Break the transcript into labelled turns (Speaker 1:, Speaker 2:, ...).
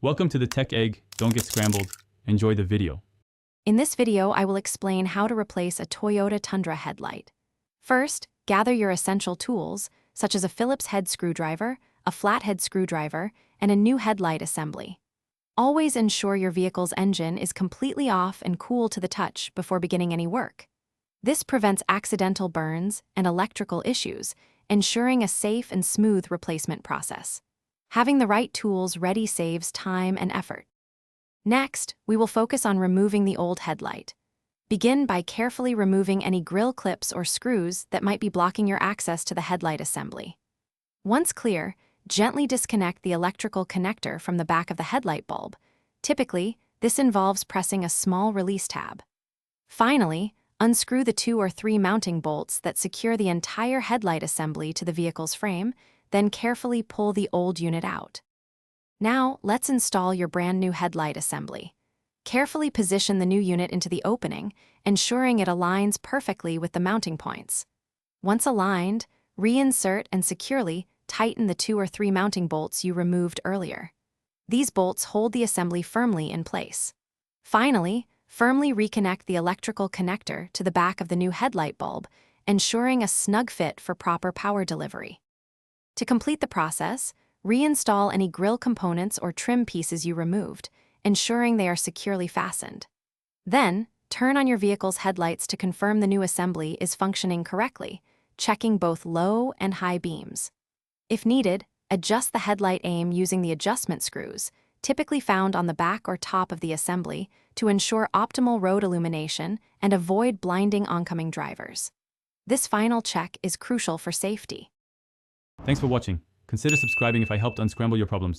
Speaker 1: Welcome to the Tech Egg. Don't get scrambled. Enjoy the video.
Speaker 2: In this video, I will explain how to replace a Toyota Tundra headlight. First, gather your essential tools, such as a Phillips head screwdriver, a flathead screwdriver, and a new headlight assembly. Always ensure your vehicle's engine is completely off and cool to the touch before beginning any work. This prevents accidental burns and electrical issues, ensuring a safe and smooth replacement process. Having the right tools ready saves time and effort. Next, we will focus on removing the old headlight. Begin by carefully removing any grill clips or screws that might be blocking your access to the headlight assembly. Once clear, gently disconnect the electrical connector from the back of the headlight bulb. Typically, this involves pressing a small release tab. Finally, unscrew the 2 or 3 mounting bolts that secure the entire headlight assembly to the vehicle's frame, then carefully pull the old unit out. Now, let's install your brand new headlight assembly. Carefully position the new unit into the opening, ensuring it aligns perfectly with the mounting points. Once aligned, reinsert and securely tighten the 2 or 3 mounting bolts you removed earlier. These bolts hold the assembly firmly in place. Finally, firmly reconnect the electrical connector to the back of the new headlight bulb, ensuring a snug fit for proper power delivery. To complete the process, reinstall any grill components or trim pieces you removed, ensuring they are securely fastened. Then, turn on your vehicle's headlights to confirm the new assembly is functioning correctly, checking both low and high beams. If needed, adjust the headlight aim using the adjustment screws, typically found on the back or top of the assembly, to ensure optimal road illumination and avoid blinding oncoming drivers. This final check is crucial for safety.
Speaker 1: Thanks for watching. Consider subscribing if I helped unscramble your problems.